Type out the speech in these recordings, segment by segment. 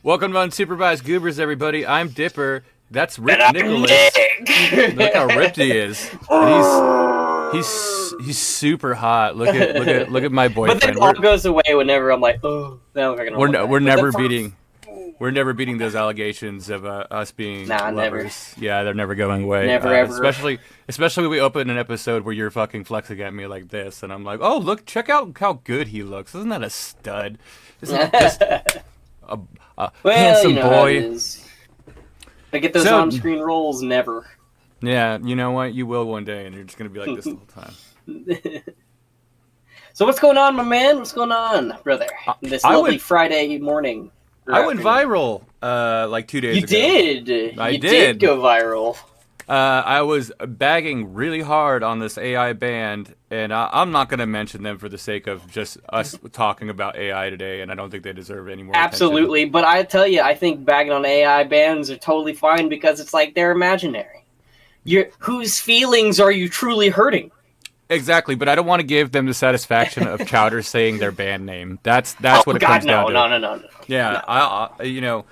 Welcome to Unsupervised Goobers, everybody. I'm Dipper. That's Rick And I'm Nicholas. Nick. Look how ripped he is. And he's super hot. Look at my But then boyfriend. it all goes away whenever I'm like, oh, now I'm gonna. We're never beating those allegations of us being Nah, never. lovers. Yeah, they're never going away. Never ever. Especially when we open an episode where you're fucking flexing at me like this, and I'm like, oh look, check out how good he looks. Isn't that a stud? Isn't just a handsome you know boy? How it is. I get those on-screen roles, never. Yeah, you know what? You will one day, and you're just gonna be like this the whole time. So what's going on, my man? What's going on, brother? This lovely Friday morning. I went viral like 2 days ago. You did. You did go viral. I was bagging really hard on this AI band, and I'm not going to mention them for the sake of just us talking about AI today, and I don't think they deserve any more Absolutely, attention. But I tell you, I think bagging on AI bands are totally fine because it's like they're imaginary. Whose feelings are you truly hurting? Exactly, but I don't want to give them the satisfaction of Chowder saying their band name. That's what it comes down to. No. Yeah, no.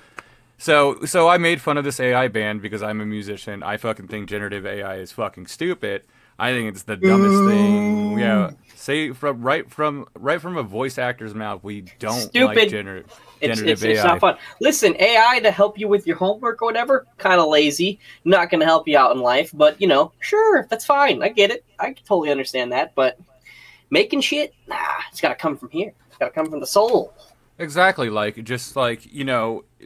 So I made fun of this AI band because I'm a musician. I fucking think generative AI is fucking stupid. I think it's the dumbest thing. Yeah, say right from a voice actor's mouth, we don't stupid. Like generative AI. It's not fun. Listen, AI to help you with your homework or whatever, kind of lazy. Not going to help you out in life, but sure, that's fine. I get it. I totally understand that. But making shit, it's got to come from here. It's got to come from the soul. Exactly,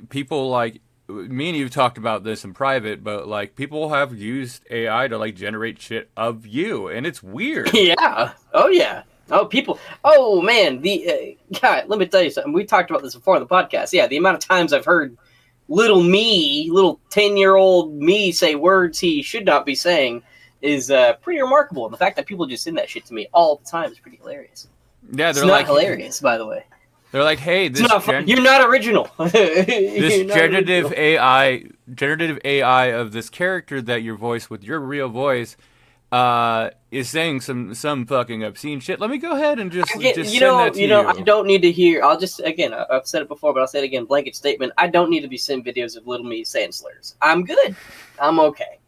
people like me and you've talked about this in private, but like people have used AI to like generate shit of you, and it's weird. Yeah. Oh yeah. Oh people. Oh man. God. Let me tell you something. We talked about this before on the podcast. Yeah. The amount of times I've heard little 10-year-old me say words he should not be saying is pretty remarkable. And the fact that people just send that shit to me all the time is pretty hilarious. Yeah, they're not hilarious, by the way. They're like, hey, you're not original. This generative AI of this character that you voice with your real voice is saying some fucking obscene shit. Let me go ahead and just send that to you. I don't need to hear. I've said it before, but I'll say it again. Blanket statement. I don't need to be sending videos of little me saying slurs. I'm good. I'm okay.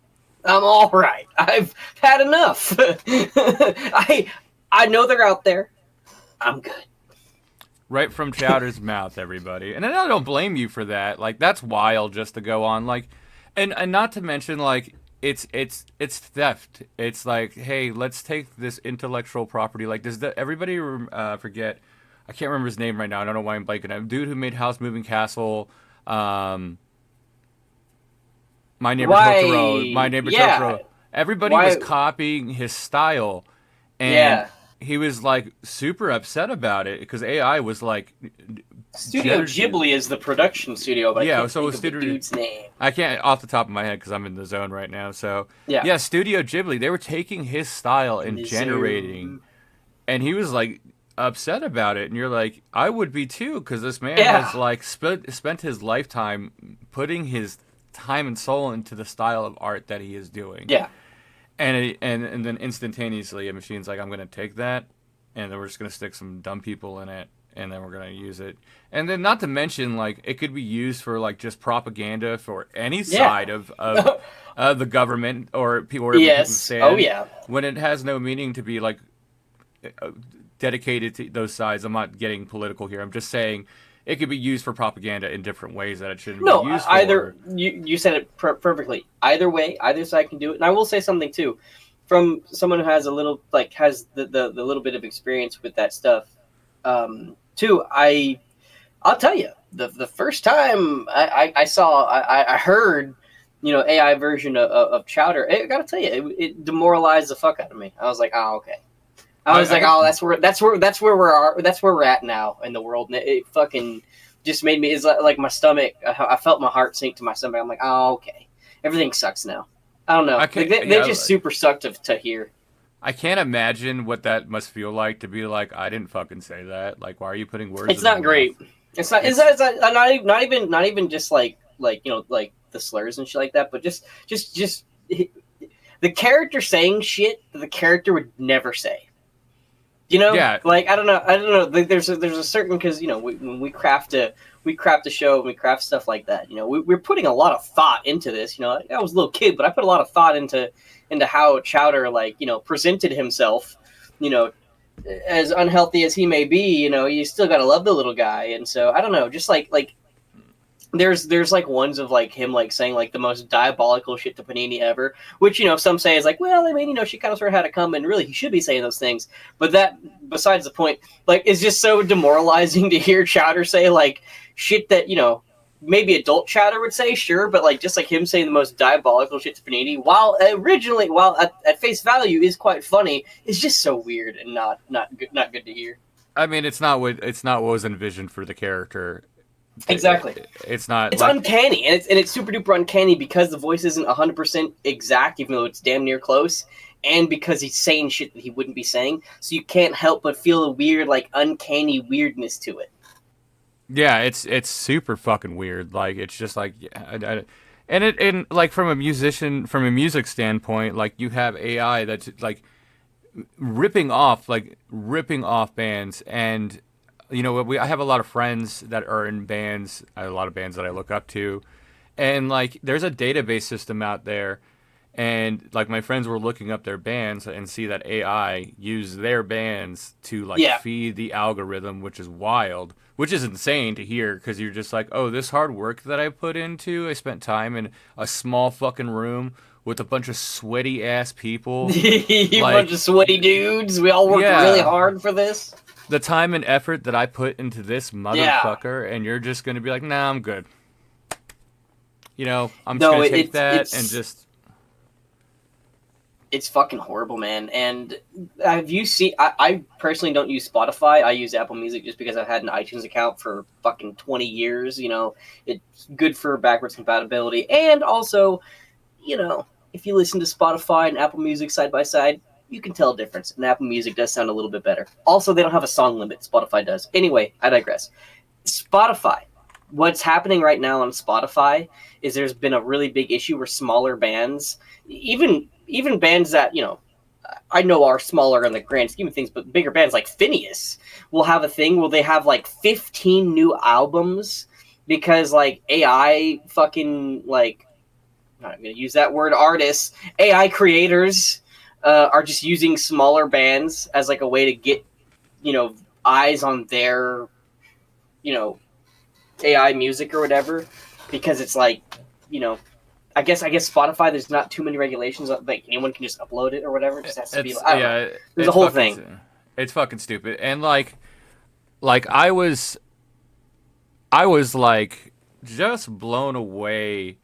I'm all right. I've had enough. I know they're out there. I'm good. Right from Chowder's mouth, everybody. And I don't blame you for that. Like, that's wild just to go on. Like, and not to mention, like, it's theft. It's like, hey, let's take this intellectual property. Like, everybody forget? I can't remember his name right now. I don't know why I'm blanking. A dude who made House Moving Castle. My Neighbor Totoro. My Neighbor Totoro. Everybody was copying his style. And he was like super upset about it because AI was like Studio Ghibli is the production studio, but I can't think of the dude's name. I can't off the top of my head because I'm in the zone right now. So yeah, Studio Ghibli, they were taking his style and generating, and he was like upset about it. And you're like, I would be too, because this man has like spent his lifetime putting his time and soul into the style of art that he is doing. Yeah. And then instantaneously, a machine's like, I'm going to take that, and then we're just going to stick some dumb people in it, and then we're going to use it. And then not to mention, like, it could be used for, like, just propaganda for any side of the government or people people stand. Oh, yeah. When it has no meaning to be, like, dedicated to those sides. I'm not getting political here. I'm just saying it could be used for propaganda in different ways that it shouldn't be used for. No, you said it perfectly. Either way, either side can do it. And I will say something too, from someone who has the little bit of experience with that stuff. Too, I'll tell you, the first time I heard, AI version of Chowder, I gotta tell you, it demoralized the fuck out of me. I was like, oh, okay. That's where we're at now in the world. And it fucking just made me, it's like my stomach, I felt my heart sink to my stomach. I'm like, oh, okay. Everything sucks now. I don't know. They just super suck to hear. I can't imagine what that must feel like to be like, I didn't fucking say that. Like, why are you putting words? It's not great. Mouth? It's not even just like the slurs and shit like that, but just the character saying shit that the character would never say. Like I don't know. There's a certain, because when we craft we craft a show and we craft stuff like that. You know, we're putting a lot of thought into this. You know, I was a little kid, but I put a lot of thought into how Chowder, like, you know, presented himself. You know, as unhealthy as he may be, you know, you still gotta love the little guy. And so I don't know, just like there's like ones of like him like saying like the most diabolical shit to Panini ever, which, you know, some say is like, well, I mean, you know, she kind of sort of had to come, and really he should be saying those things. But that, besides the point, like, it's just so demoralizing to hear Chowder say like shit that, you know, maybe adult Chowder would say, sure, but like just like him saying the most diabolical shit to Panini, while at face value is quite funny, it's just so weird and not good to hear. I mean, it's not what was envisioned for the character. Exactly. It's not It's like uncanny, and it's super duper uncanny because the voice isn't 100% exact, even though it's damn near close, and because he's saying shit that he wouldn't be saying, so you can't help but feel a weird, like, uncanny weirdness to it. yeah, it's super fucking weird. Like it's just like and like from a music standpoint, like you have AI that's like ripping off bands. And you know, I have a lot of friends that are in bands, a lot of bands that I look up to, and like there's a database system out there, and like my friends were looking up their bands and see that AI use their bands to like Yeah. feed the algorithm, which is wild, which is insane to hear, because you're just like, oh, this hard work that I put into, I spent time in a small fucking room with a bunch of sweaty ass people, You like, bunch of sweaty dudes. We all worked really yeah, hard for this. the time and effort that I put into this Yeah. motherfucker, and you're just gonna be like, nah, I'm good. You know, I'm just No, gonna take that and it's just. it's fucking horrible, man. And have you seen? I personally don't use Spotify. I use Apple Music just because I've had an iTunes account for fucking 20 years. You know, it's good for backwards compatibility, and also, you know, if you listen to Spotify and Apple Music side by side, you can tell a difference. And Apple Music does sound a little bit better. Also, they don't have a song limit. Spotify does. Anyway, I digress. Spotify. What's happening right now on Spotify is there's been a really big issue where smaller bands, even bands that, you know, I know are smaller in the grand scheme of things, but bigger bands like Phineas will have a thing where they have like 15 new albums because like AI fucking like, I'm going to use that word, artists, AI creators are just using smaller bands as like a way to get, you know, eyes on their, you know, AI music or whatever, because it's like, you know, I guess Spotify, there's not too many regulations, like anyone can just upload it or whatever. It just has to be, It's I don't know. yeah, There's a whole thing. it's fucking stupid. And like I was like just blown away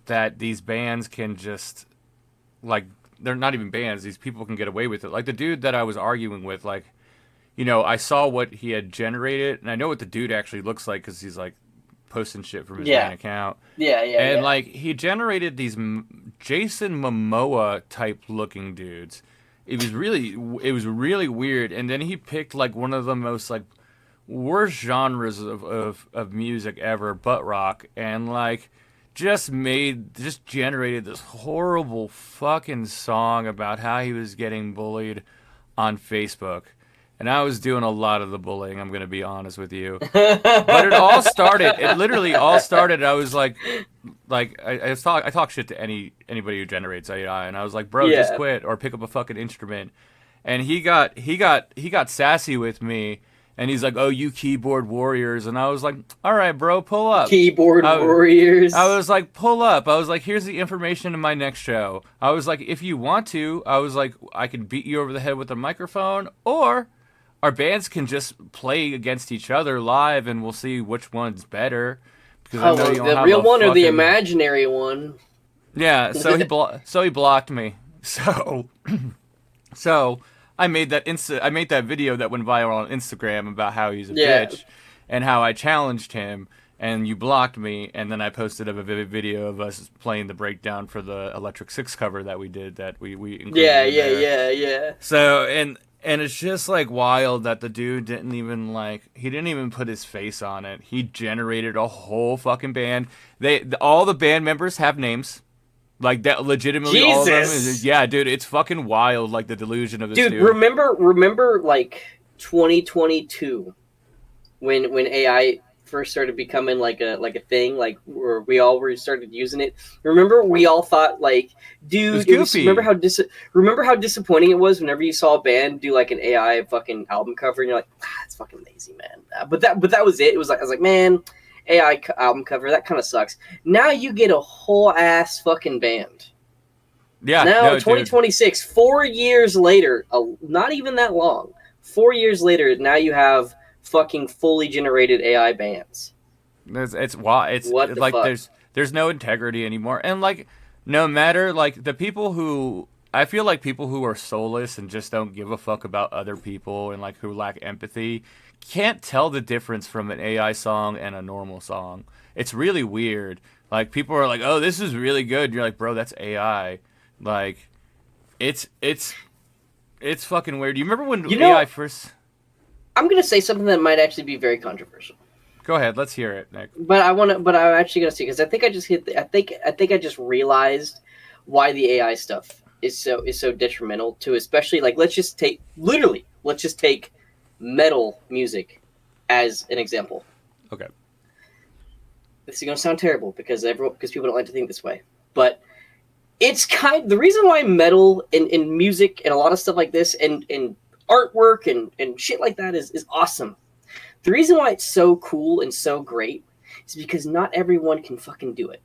that these bands can just, like, they're not even bands. These people can get away with it. Like the dude that I was arguing with, like, you know, I saw what he had generated, and I know what the dude actually looks like because he's like posting shit from his Yeah. main account. Yeah. Like he generated these Jason Momoa type looking dudes. It was really weird. And then he picked like one of the most like worst genres of music ever, butt rock, and like just generated this horrible fucking song about how he was getting bullied on Facebook. And I was doing a lot of the bullying, I'm going to be honest with you. But it literally all started, I was like I talk shit to anybody who generates AI, and I was like, bro, just Yeah. quit or pick up a fucking instrument. And he got sassy with me, and he's like, oh, you keyboard warriors. And I was like, all right, bro, pull up. Keyboard warriors. I was like, pull up. I was like, here's the information in my next show. I was like, if you want to, I was like, I can beat you over the head with a microphone, or our bands can just play against each other live, and we'll see which one's better. Because I know you don't the have real a one or the fucking... imaginary one? Yeah, so he blocked me. So I made that video that went viral on Instagram about how he's a Yeah. bitch and how I challenged him, and you blocked me, and then I posted a video of us playing the breakdown for the Electric Six cover that we did, that we included in there. Yeah. So and it's just like wild that the dude didn't even put his face on it. He generated a whole fucking band. All the band members have names. Like that, legitimately, all of them. Yeah, dude, it's fucking wild. Like the delusion of this dude. Remember, like 2022 when AI first started becoming like a thing, like where we all were started using it. Remember, we all thought like, It was dude, it was. goofy. Remember how disappointing it was whenever you saw a band do like an AI fucking album cover, and you're like, it's fucking lazy, man. But that was it. It was like I was like, man, album cover, that kind of sucks. Now you get a whole ass fucking band. Yeah, Now no, dude. 2026, 4 years later, not even that long. 4 years later, now you have fucking fully generated AI bands. It's What the like fuck? there's no integrity anymore, and like no matter like the people who I feel like people who are soulless and just don't give a fuck about other people and like who lack empathy can't tell the difference from an AI song and a normal song. It's really weird. Like people are like, "Oh, this is really good." You're like, "Bro, that's AI." Like it's it's it's fucking weird. You remember when You AI know, first? I'm gonna say something that might actually be very controversial, Go ahead, let's hear it, Nick. but I want to. But I'm actually gonna say because I think I just hit. I think I just realized why the AI stuff is so detrimental to, especially like let's just take metal music as an example. Okay. This is gonna sound terrible because people don't like to think this way, but it's the reason why metal and music and a lot of stuff like this and artwork and shit like that is awesome. The reason why it's so cool and so great is because not everyone can fucking do it.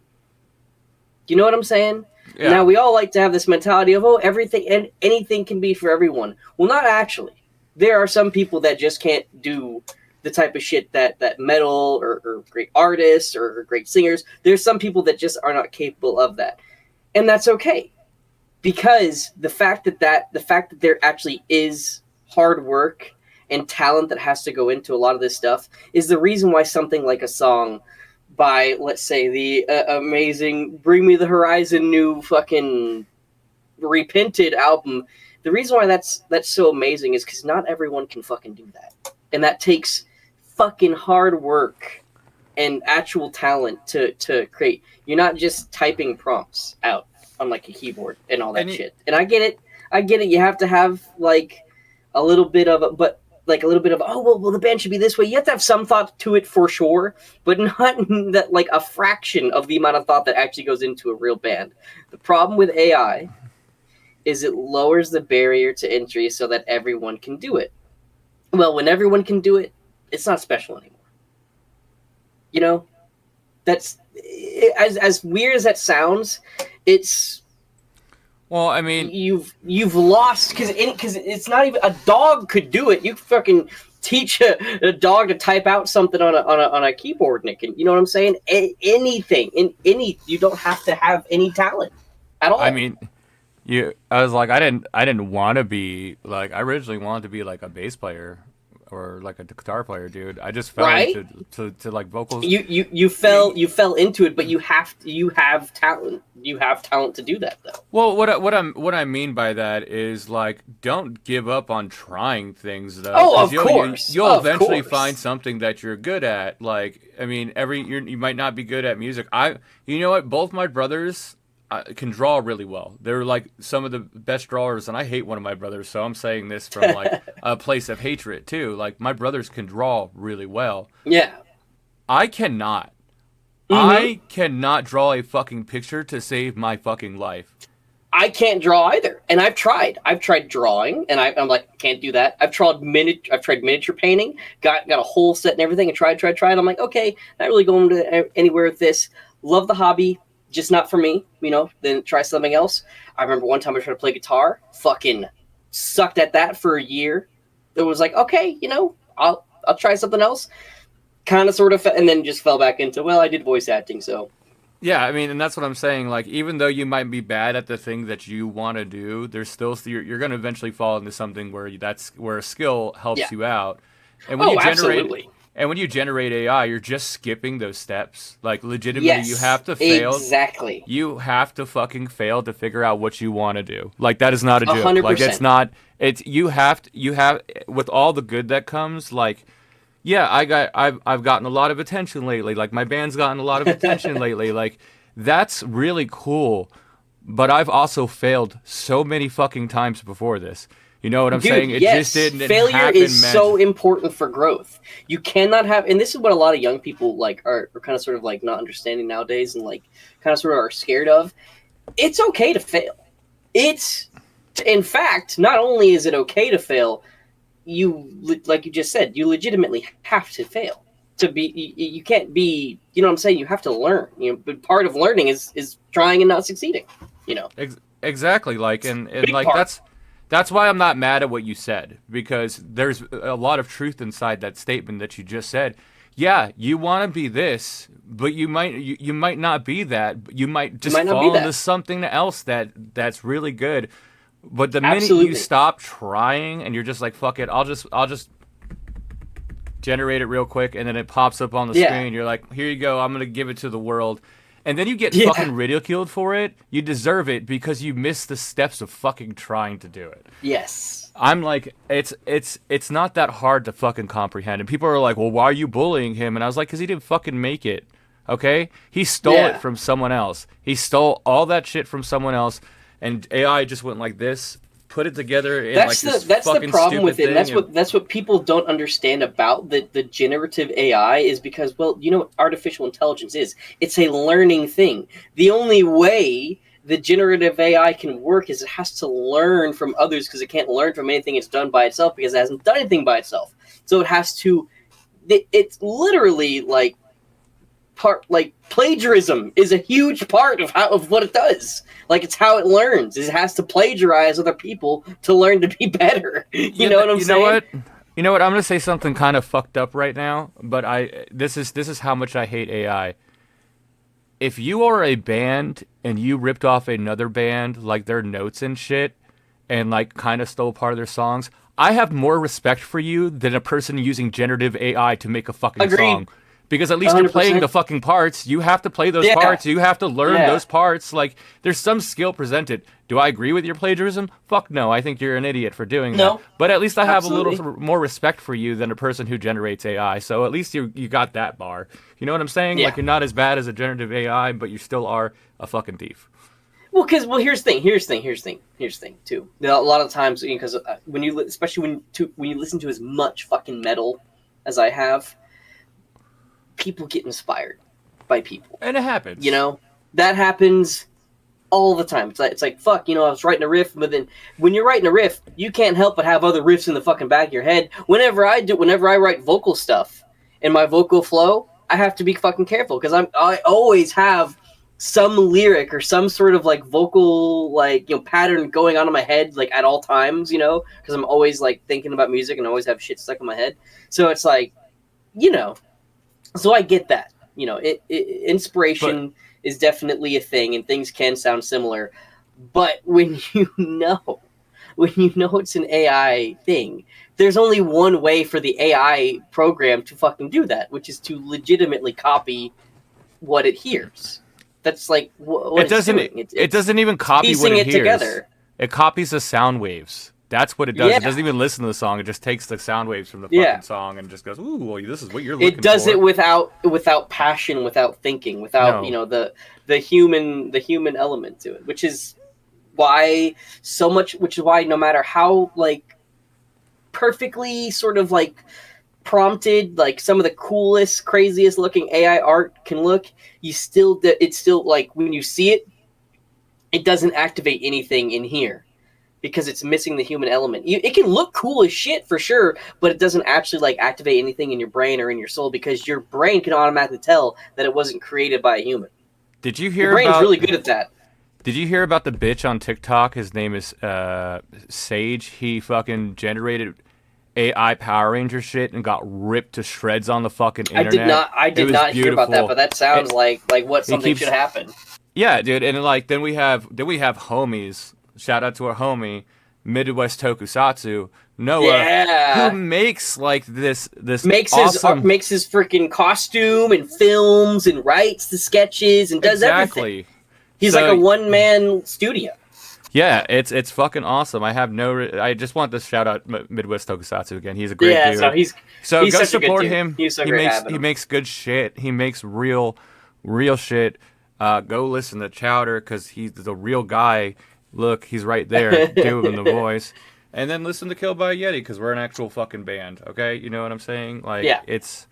You know what I'm saying? Now Yeah. we all like to have this mentality of, oh, everything and anything can be for everyone. Well, not actually. There are some people that just can't do the type of shit that metal or great artists or great singers. There's some people that just are not capable of that, and that's okay, because the fact that there actually is hard work and talent that has to go into a lot of this stuff is the reason why something like a song by, let's say, the amazing Bring Me the Horizon new fucking Repented album, the reason why that's so amazing is because not everyone can fucking do that, and that takes fucking hard work and actual talent to create. You're not just typing prompts out on like a keyboard and all that And shit. And I get it. I get it. You have to have like a little bit of it, but like a little bit of, oh well the band should be this way. You have to have some thought to it for sure, but not that like a fraction of the amount of thought that actually goes into a real band. The problem with AI is it lowers the barrier to entry so that everyone can do it. Well, when everyone can do it, it's not special anymore. You know, that's as weird as that sounds. It's well, I mean, you've lost because it's not even a dog could do it. You fucking teach a dog to type out something on a keyboard, and it can. You know what I'm saying? Anything in any you don't have to have any talent at I all, mean, I was like, I didn't want to be like, I originally wanted to be like a bass player or like a guitar player, dude. I just fell right? into to like vocals. You fell into it, but you have talent. You have talent to do that though. Well, what I mean by that is like, don't give up on trying things though, Oh, because of course, you'll of eventually find course. something that you're good at. Like, I mean, you might not be good at music. You know what? Both my brothers can draw really well. They're like some of the best drawers, and I hate one of my brothers, so I'm saying this from like a place of hatred too. Like my brothers can draw really well. Yeah. I cannot. Mm-hmm. I cannot draw a fucking picture to save my fucking life. I can't draw either, and I've tried. I've tried drawing, and I'm like, can't do that. I've tried miniature painting. Got a whole set and everything, and tried. I'm like, okay, not really going to anywhere with this. Love the hobby, just not for me. Then try something else. I remember one time I tried to play guitar. Fucking sucked at that for a year. It was like, okay, I'll try something else. Kind of, sort of, and then just fell back into, well, I did voice acting, so Yeah, I mean, and that's what I'm saying. Like, even though you might be bad at the thing that you want to do, there's still you're going to eventually fall into something where that's where a skill helps yeah. you out. And when you Oh, generate absolutely. AI, you're just skipping those steps. Like, legitimately, you Yes, have to fail. exactly. You have to fucking fail to figure out what you want to do. Like, that is not a A joke. hundred Like, it's percent. not. It's you have with all the good that comes. Like, yeah, I've gotten a lot of attention lately. Like my band's gotten a lot of attention lately. Like that's really cool. But I've also failed so many fucking times before this. You know what I'm Dude, saying? It just yes. didn't Failure happen is so magically. important for growth. You cannot have, and this is what a lot of young people like are kind of sort of like not understanding nowadays, and like kind of sort of are scared of. It's okay to fail. It's, in fact, not only is it okay to fail, like you just said, you legitimately have to fail to be. You can't be. You know what I'm saying? You have to learn. But part of learning is trying and not succeeding. You know, Exactly. Like, and big like part. that's why I'm not mad at what you said, because there's a lot of truth inside that statement that you just said. Yeah, you want to be this, but you might not be that. You might You just might not be fall into that. something else that's really good. But the minute you Absolutely. stop trying and you're just like, fuck it, I'll just generate it real quick, and then it pops up on the Yeah. screen. You're like, here you go, I'm gonna give it to the world, and then you get Yeah. fucking ridiculed for it. You deserve it because you missed the steps of fucking trying to do it. Yes. I'm like, it's not that hard to fucking comprehend. And people are like, well, why are you bullying him? And I was like, because he didn't fucking make it. Okay, he stole it Yeah. from someone else. He stole all that shit from someone else, and AI just went like this, put it together in like this That's the fucking problem with stupid it, and thing, and that's what people don't understand about the generative AI is because, well, you know what artificial intelligence is? It's a learning thing. The only way the generative AI can work is it has to learn from others because it can't learn from anything it's done by itself because it hasn't done anything by itself. So it has to. It's literally like plagiarism is a huge part of what it does. Like it's how it learns. It has to plagiarize other people to learn to be better. You know what I'm you know saying? what? You know what? I'm gonna say something kind of fucked up right now, but this is how much I hate AI. If you are a band and you ripped off another band like their notes and shit, and like kind of stole part of their songs, I have more respect for you than a person using generative AI to make a fucking Agreed. song. Because at least you're playing the 100%. fucking parts. You have to play those Yeah. parts. You have to learn Yeah. those parts. Like, there's some skill presented. Do I agree with your plagiarism? Fuck no. I think you're an idiot for doing that. No. But at least I have a little Absolutely. more respect for you than a person who generates AI. So at least you got that bar. You know what I'm saying? Yeah. Like, you're not as bad as a generative AI, but you still are a fucking thief. Well, here's the thing. Here's the thing too. A lot of times, because when you, especially when you listen to as much fucking metal as I have, people get inspired by people. And it You happens. know that happens all the time. It's like fuck. I was writing a riff, but then when you're writing a riff, you can't help but have other riffs in the fucking back of your head. Whenever I write vocal stuff in my vocal flow, I have to be fucking careful because I always have some lyric or some sort of like vocal pattern going on in my head like at all times. Because I'm always like thinking about music and always have shit stuck in my head. So it's like you know so I get that. But Inspiration is definitely a thing, and things can sound similar. But when when you know it's an AI thing, there's only one way for the AI program to fucking do that, which is to legitimately copy what it hears. That's like what it it's doesn't doing. it It's doesn't even copy what piecing it it hears. together. It copies the sound waves. That's what it does. It Yeah, doesn't even listen to the song. It just takes the sound waves from the yeah. fucking song and just goes, "Ooh, well, this is what you're It looking does for." it without passion, without thinking, without No. the human element to it, why which is why no matter how like perfectly sort of like prompted like some of the coolest craziest looking AI art can look, it's still like when you see it, it doesn't activate anything in here because it's missing the human element. It can look cool as shit for sure, but it doesn't actually like activate anything in your brain or in your soul because your brain can automatically tell that it wasn't created by a human. Did you Your hear brain's about really good at that. Did you hear about the bitch on TikTok? His name is Sage. He fucking generated AI Power Ranger shit and got ripped to shreds on the fucking I did internet. not. I It did was not hear about that, beautiful. but that sounds It, like what he something should keeps happen. Yeah, dude, and like then we have homies. Shout out to our homie Midwest Tokusatsu Noah, who Yeah, makes like this awesome. makes his freaking costume and films and writes the sketches and does everything. Exactly. He's like So a one man studio. yeah, it's fucking awesome. I have no. I just want to shout out Midwest Tokusatsu again. He's a great Yeah, so dude. he's So he's go such a good support dude. him. He was so He great makes having he him. makes good shit. He makes real shit. Go listen to Chowder because he's the real guy. Look, he's right there. Give him the voice. and then listen to Kill by a Yeti because we're an actual fucking band. Okay, you know what I'm saying? Like Yeah. it's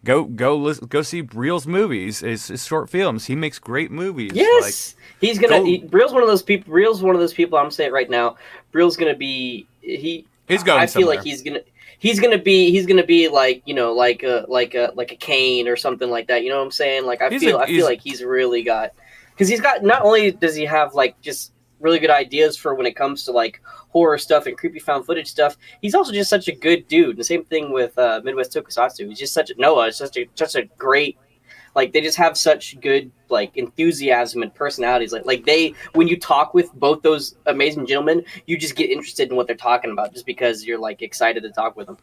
go see Reel's movies. His short films. He makes great movies. Like Yes, he's gonna. go. Brill's one of those people. Brill's one of those people. I'm saying it right now. Brill's gonna be. He's going I feel like somewhere. he's gonna be like like a Kane or something like that. You know what I'm saying? Like I feel He's like he's really got, because he's got, not only does he have like just really good ideas for when it comes to like horror stuff and creepy found footage stuff. He's also just such a good dude. The same thing with Midwest Tokusatsu. He's just such a Noah. It's such a great, like they just have such good like enthusiasm and personalities. Like they, when you talk with both those amazing gentlemen, you just get interested in what they're talking about just because you're like excited to talk with them.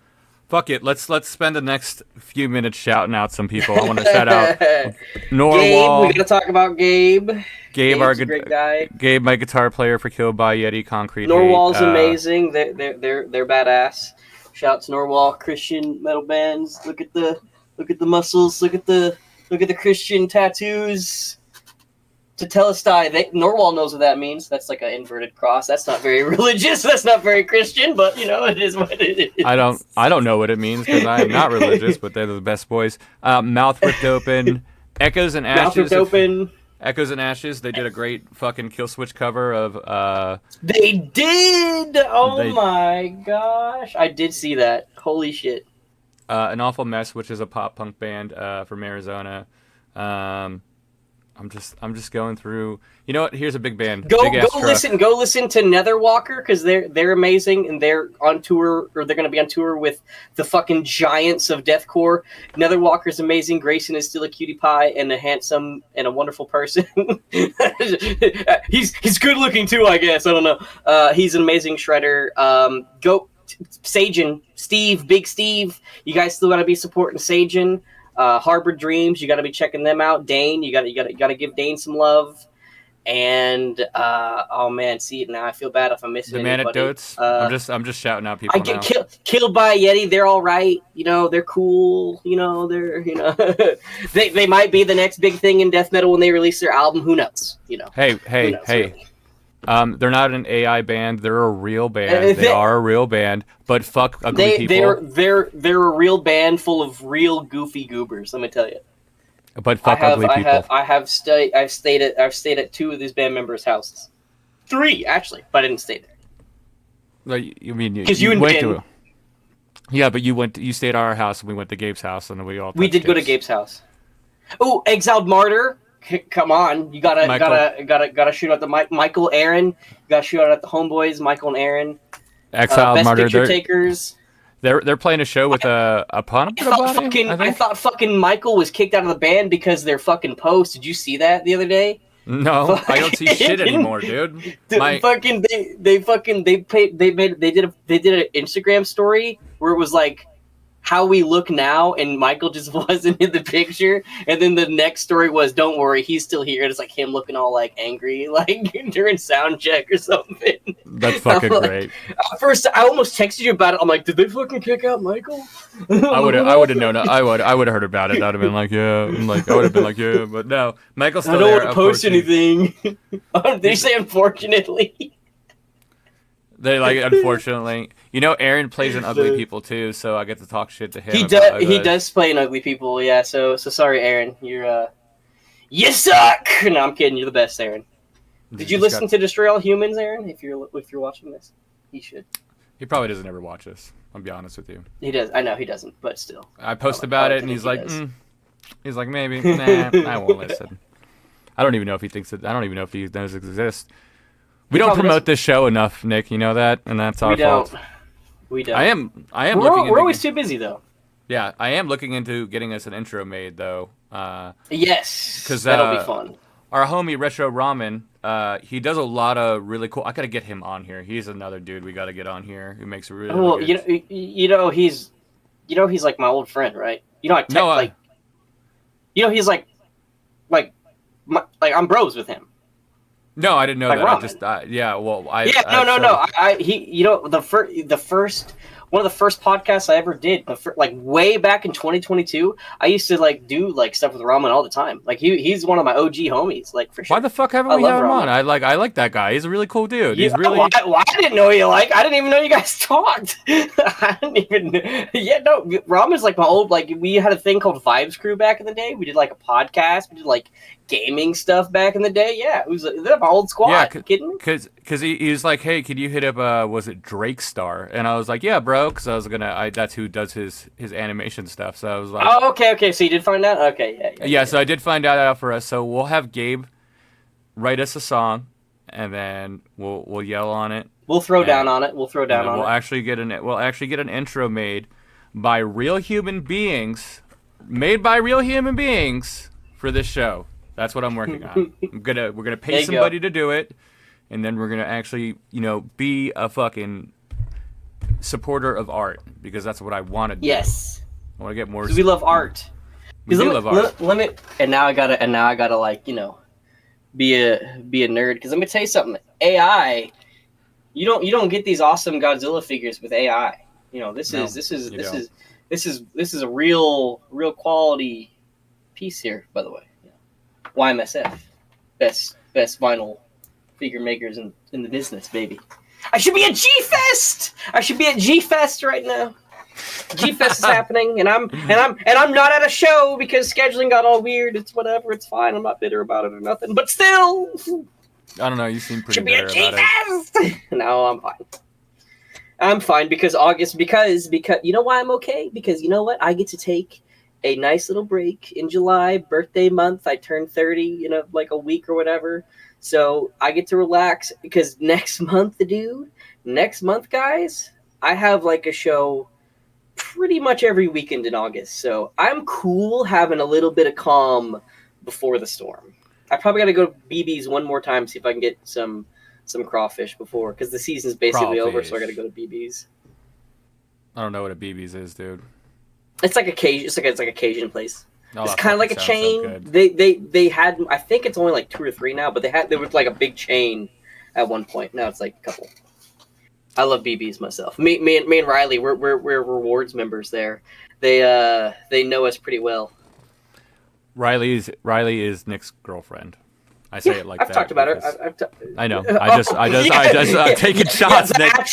Fuck it. Let's spend the next few minutes shouting out some people. I want to shout out Gabe, we Norwal. gotta talk about Gabe. Gabe, Gabe's a great guy. Gabe, my guitar player for Killed by Yeti, Concrete Norwal's Hate. amazing. They're badass. Shout out to Norwal, Christian metal bands. Look at the muscles. Look at the Christian tattoos. Tetelestai. Norwal knows what that means. That's like an inverted cross. That's not very religious. That's not very Christian, but you know, it is what it is. I don't know what it means because I am not religious, but they're the best boys. Mouth Ripped Open, Echoes and Mouth Ashes. ripped open. Echoes and Ashes. They did a great fucking Kill Switch cover of. They did. Oh They- my gosh, I did see that. Holy shit. An Awful Mess, which is a pop punk band from Arizona. I'm just going through. You know what? Here's a big band. Go Big Ass Truck. listen to Netherwalker, because they're amazing, and they're on tour, or they're going to be on tour with the fucking giants of deathcore. Netherwalker's amazing. Grayson is still a cutie pie and a handsome and a wonderful person. he's good looking too, I guess. I don't know. He's an amazing shredder. Go Sajin, Steve, Big Steve. You guys still got to be supporting Sajin. Harbor Dreams, you got to be checking them out. Dane, you got to give Dane some love. And oh man, see, now I feel bad if I'm missing The anybody. Anecdotes. I'm just shouting out people I get now. killed by a Yeti. They're all right. You know, they're cool. You know, they might be the next big thing in death metal when they release their album. Who knows? You know. Hey, Who knows, hey. really? They're not an AI band. They're a real band. They are a real band. But fuck ugly people. They're a real band full of real goofy goobers. Let me tell you. But fuck ugly people. I've stayed at two of these band members' houses. 3 actually, but I didn't stay there. Like, you mean Because you and went Ben. to? Yeah, but you stayed at our house and we went to Gabe's house and we all. We did go to Gabe's house. Oh, Exiled Martyr. Come on, you gotta shoot out the Michael, Aaron. You gotta shoot out at the homeboys, Michael and Aaron. Exiled Best Martyr. Picture Takers. They're playing a show with a pun. I thought fucking Michael was kicked out of the band because their fucking post. Did you see that the other day? No, I don't see shit anymore, dude. They did an Instagram story where it was like how we look now, and Michael just wasn't in the picture. And then the next story was, "Don't worry, he's still here." And it's like him looking all like angry, like during sound check or something. That's fucking great. At first, I almost texted you about it. I'm like, "Did they fucking kick out Michael?" I would have known. I would have heard about it. I'd have been like, yeah. I would have been like, yeah. But no, Michael's still I don't there. want to post anything. They say unfortunately. They like, unfortunately, Aaron plays in Ugly People too, so I get to talk shit to him. He does play in Ugly People, yeah. So sorry, Aaron. You suck. No, I'm kidding. You're the best, Aaron. Did you listen to Destroy All Humans, Aaron? If you're watching this, he should. He probably doesn't ever watch this. I'll be honest with you. He does. I know he doesn't, but still. I post about it, and he's like, maybe, nah, I won't listen. I don't even know if he thinks it. I don't even know if he knows it exists. We don't promote this show enough, Nick. You know that, and that's our fault. We don't. I am. We're always too busy, though. Yeah, I am looking into getting us an intro made, though. Yes, 'cause, that'll be fun. Our homie Retro Ramen, he does a lot of really cool. I gotta get him on here. He's another dude we gotta get on here who makes a really. Well, good... he's like my old friend, right? He's like I'm bros with him. No, I didn't know like that. Ramen. I just, yeah. Well, I. Yeah, no. The first one of the first podcasts I ever did, like way back in 2022. I used to like do like stuff with Ramen all the time. Like he's one of my OG homies, like for sure. Why the fuck haven't I we love had him on? Ramen. I like that guy. He's a really cool dude. You, He's really. why I didn't know you like. I didn't even know you guys talked. I didn't even. Yeah, no. Ramen's like my old. Like we had a thing called Vibes Crew back in the day. We did like a podcast. We did like gaming stuff back in the day. Yeah, it was my old squad. Yeah, kidding me? because he was like, hey, could you hit up was it Drake Star? And I was like, yeah, bro, because I was that's who does his animation stuff. So I was like, Oh, okay. So you did find out. Okay, yeah. So I did find out for us. So we'll have Gabe write us a song, and then we'll yell on it. We'll throw down on it. We'll throw down on we'll it. We'll actually get an intro made by real human beings, made by real human beings for this show. That's what I'm working on. We're gonna pay somebody to do it, and then we're gonna actually, be a fucking supporter of art, because that's what I want to do. Yes. I want to get more. We love art. We do love art. And now I gotta like be a nerd, because let me tell you something. AI, you don't get these awesome Godzilla figures with AI. This is a real quality piece here, by the way. YMSF, best vinyl figure makers in the business, baby. I should be at G-Fest. I should be at G-Fest right now. G-Fest is happening, and I'm not at a show because scheduling got all weird. It's whatever. It's fine. I'm not bitter about it or nothing. But still, I don't know. You seem pretty should be bitter at about G-Fest. No, I'm fine. I'm fine because August. Because you know why I'm okay? Because you know what? I get to take a nice little break in July, birthday month. I turn 30 in a week or whatever. So I get to relax because next month, guys, I have like a show pretty much every weekend in August. So I'm cool having a little bit of calm before the storm. I probably got to go to BB's one more time, see if I can get some crawfish before, because the season's basically over, so I got to go to BB's. I don't know what a BB's is, dude. It's like a Cajun. It's like a Cajun place. Oh, it's kind of like a chain. So they had. I think it's only like 2 or 3 now, but they were like a big chain at one point. Now it's like a couple. I love BB's myself. Me and Riley, we're rewards members there. They know us pretty well. Riley is Nick's girlfriend. I say it like I've that. Talked about her. I know. I'm taking shots. Yeah,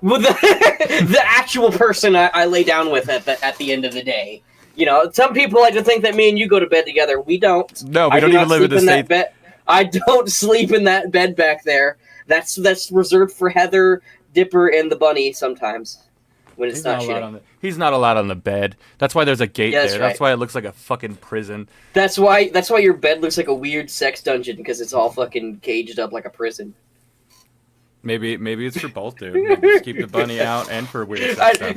the actual person I lay down with at the end of the day. Some people like to think that me and you go to bed together. We don't. No, we don't even live in the same bed. I don't sleep in that bed back there. That's reserved for Heather, Dipper, and the bunny sometimes when it's not shitting. He's not allowed on the bed. That's why there's a gate there. Right. That's why it looks like a fucking prison. That's why your bed looks like a weird sex dungeon, because it's all fucking caged up like a prison. Maybe it's for both, dude. Maybe just keep the bunny out and for weird sex stuff.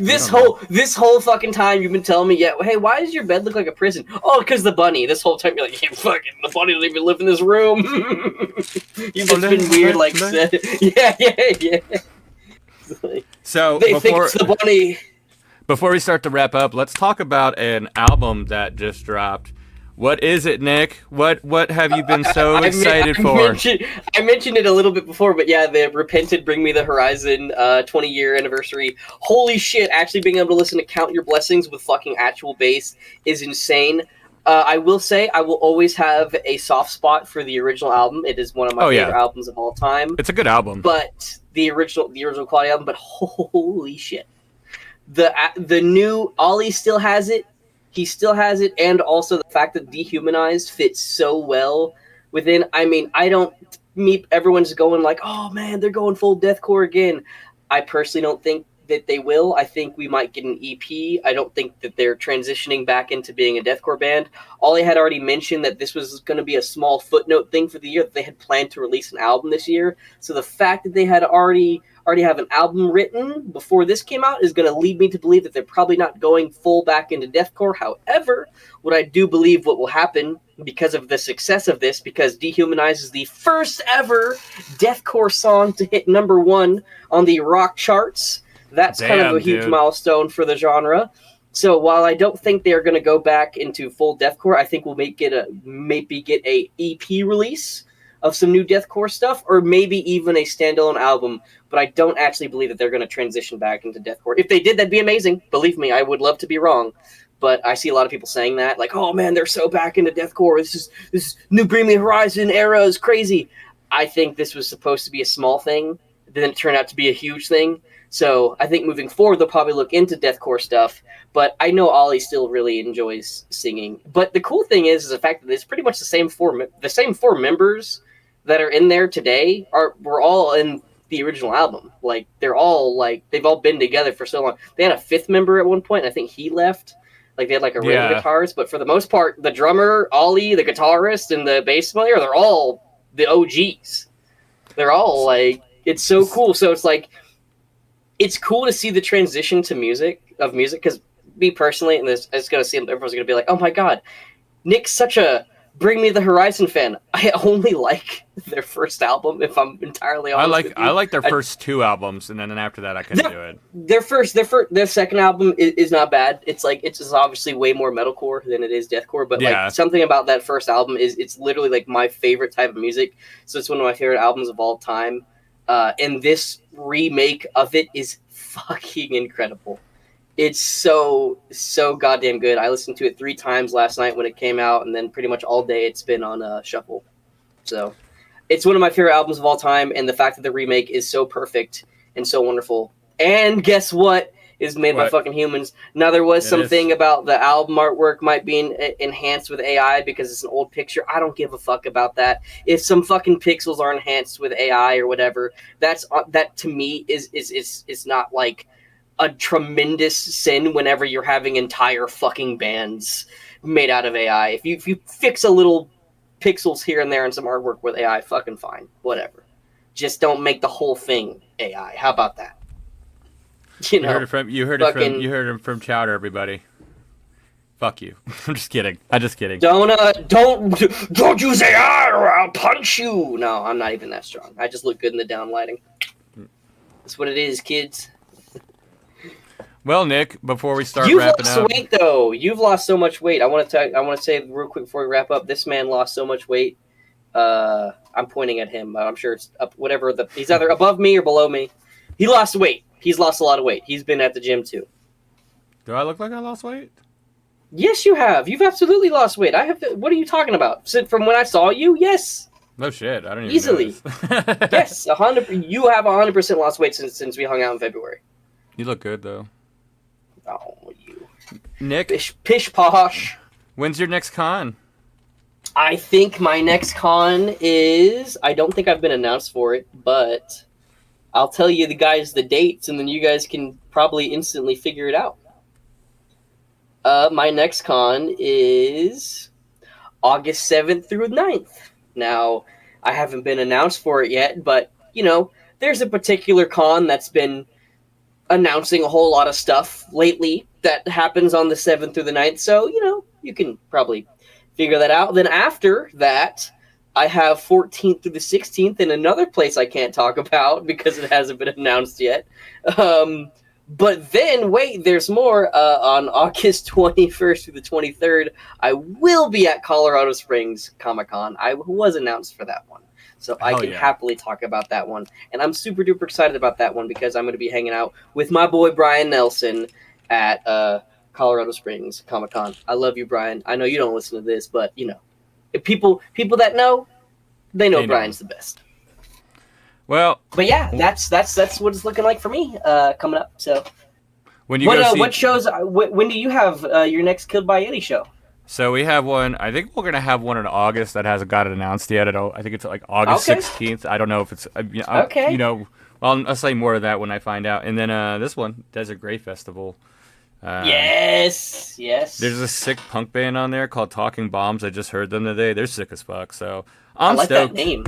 This whole fucking time you've been telling me, hey, why does your bed look like a prison? Oh, because the bunny. This whole time you're like, fucking, the bunny doesn't even live in this room. You've just been weird, like said. Yeah. So they think it's the bunny. Before we start to wrap up, let's talk about an album that just dropped. What is it, Nick? What have you been so excited for? I mentioned it a little bit before, but yeah, the Repented Bring Me the Horizon 20-year anniversary. Holy shit, actually being able to listen to Count Your Blessings with fucking actual bass is insane. I will say, I will always have a soft spot for the original album. It is one of my favorite albums of all time. It's a good album. But the original quality album, but holy shit. The new Ollie still has it. He still has it, and also the fact that Dehumanized fits so well within. I mean, everyone's going like, oh man, they're going full deathcore again. I personally don't think that they will. I think we might get an EP. I don't think that they're transitioning back into being a deathcore band. Ollie had already mentioned that this was going to be a small footnote thing for the year, that they had planned to release an album this year. So the fact that they had already have an album written before this came out is going to lead me to believe that they're probably not going full back into deathcore. However, what I do believe what will happen because of the success of this, because Dehumanize is the first ever deathcore song to hit #1 on the rock charts. That's kind of a huge milestone for the genre. So while I don't think they are going to go back into full deathcore, I think we'll maybe get a EP release of some new deathcore stuff, or maybe even a standalone album. But I don't actually believe that they're going to transition back into deathcore. If they did, that'd be amazing. Believe me, I would love to be wrong. But I see a lot of people saying that, like, "Oh man, they're so back into deathcore. This new Bring Me Horizon era is crazy." I think this was supposed to be a small thing, then it turned out to be a huge thing. So I think moving forward, they'll probably look into deathcore stuff. But I know Ollie still really enjoys singing. But the cool thing is the fact that it's pretty much the same four members that are in there today were all in the original album. Like they're all like they've all been together for so long. They had a fifth member at one point. And I think he left. Like they had like a rhythm guitarist, but for the most part, the drummer, Ollie, the guitarist, and the bass player, they're all the OGs. They're all like it's so cool. So it's like it's cool to see the transition to music because me personally, and this it's gonna seem everyone's gonna be like, oh my god, Nick's such a Bring Me the Horizon fan. I only like their first album, if I'm entirely honest with you. I like their first two albums, and then after that I couldn't do it. Their second album is not bad. It's like it's obviously way more metalcore than it is deathcore, but like something about that first album is it's literally like my favorite type of music. So it's one of my favorite albums of all time. And this remake of it is fucking incredible. It's so goddamn good. I listened to it 3 times last night when it came out, and then pretty much all day it's been on shuffle. So it's one of my favorite albums of all time, and the fact that the remake is so perfect and so wonderful. And guess what? Is made by fucking humans. Now there was something about the album artwork might be enhanced with AI because it's an old picture. I don't give a fuck about that. If some fucking pixels are enhanced with AI or whatever, that to me is not like a tremendous sin whenever you're having entire fucking bands made out of AI. If you fix a little pixels here and there and some artwork with AI, fucking fine, whatever. Just don't make the whole thing AI. How about that? You know, you heard it from Chowder, everybody. Fuck you. I'm just kidding. Don't use AI or I'll punch you. No, I'm not even that strong. I just look good in the down lighting. That's what it is, kids. Well, Nick, before we start wrapping up, you've lost weight though. You've lost so much weight. I want to say real quick before we wrap up. This man lost so much weight. I'm pointing at him. I'm sure it's up. He's either above me or below me. He lost weight. He's lost a lot of weight. He's been at the gym too. Do I look like I lost weight? Yes, you have. You've absolutely lost weight. I have. What are you talking about? From when I saw you, yes. No shit. I don't even easily. Yes, 100. You have 100% lost weight since we hung out in February. You look good though. Oh, you. Nick. Pish posh. When's your next con? I think my next con is. I don't think I've been announced for it, but I'll tell you the dates, and then you guys can probably instantly figure it out. My next con is August 7th through 9th. Now, I haven't been announced for it yet, but, you know, there's a particular con that's been announcing a whole lot of stuff lately that happens on the 7th through the 9th, so, you know, you can probably figure that out. Then after that, I have 14th through the 16th in another place I can't talk about because it hasn't been announced yet. But then, wait, there's more. On August 21st through the 23rd, I will be at Colorado Springs Comic-Con. I was announced for that one. So I can happily talk about that one. And I'm super duper excited about that one because I'm going to be hanging out with my boy Brian Nelson at Colorado Springs Comic-Con. I love you, Brian. I know you don't listen to this, but, you know. If people that know, they know Brian's the best. Well, but yeah, that's what it's looking like for me coming up. So, when do you have your next Killed by Yeti show? So we have one. I think we're gonna have one in August that hasn't got it announced yet. I think it's like August 16th. I don't know if it's okay. You know, I'll say more of that when I find out. And then this one, Desert Grey Festival. Yes. There's a sick punk band on there called Talking Bombs. I just heard them today. They're sick as fuck. So I'm like stoked. That name.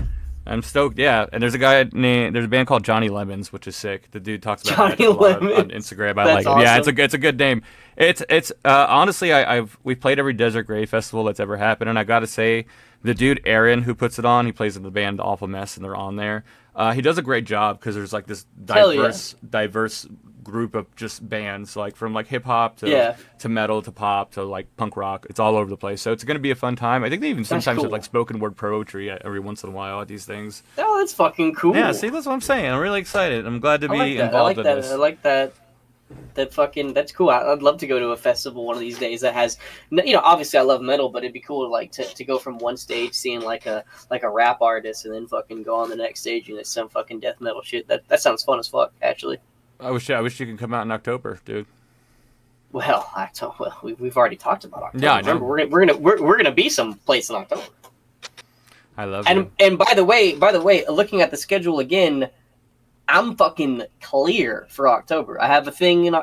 I'm stoked. Yeah, and there's a band called Johnny Lemons, which is sick. The dude talks about Johnny that a lot Lemons. on Instagram. I That's like it. awesome. Yeah, it's a good name. It's honestly, we've played every Desert Grey Festival that's ever happened, and I gotta say, the dude Aaron who puts it on, he plays in the band Awful Mess, and they're on there. He does a great job because there's like this diverse group of just bands, like from like hip hop Yeah, to metal to pop to like punk rock. It's all over the place. So it's going to be a fun time. I think they even that's sometimes have cool. like spoken word poetry every once in a while at these things. Oh, that's fucking Yeah, cool. see, that's what I'm saying. I'm really excited. I'm glad to I like be that. I involved like in that. I this. like that. That fucking that's cool. I'd love to go to a festival one of these days that has, obviously I love metal, but it'd be cool like to go from one stage seeing like a rap artist and then fucking go on the next stage and it's some fucking death metal shit. That sounds fun as fuck, actually. I wish you could come out in October, dude. Well, we've already talked about Yeah, October. I Remember, know. we're gonna be someplace in October. I love you. And by the way, looking at the schedule again, I'm fucking clear for October. I have a thing in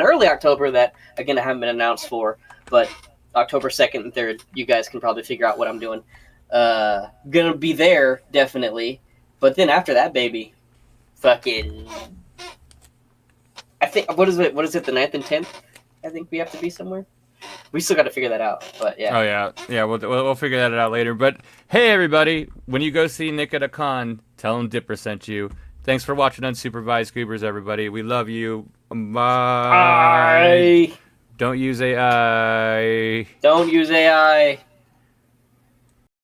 early October that again I haven't been announced for, but October 2nd and 3rd, you guys can probably figure out what I'm doing. Gonna be there definitely, but then after that, baby, fucking. I think what is it? What is it? The 9th and 10th? I think we have to be somewhere. We still got to figure that out, but yeah. Oh yeah, yeah. We'll figure that out later. But hey, everybody, when you go see Nick at a con, tell him Dipper sent you. Thanks for watching Unsupervised Goobers, everybody. We love you. Bye. I Don't use AI. don't use AI.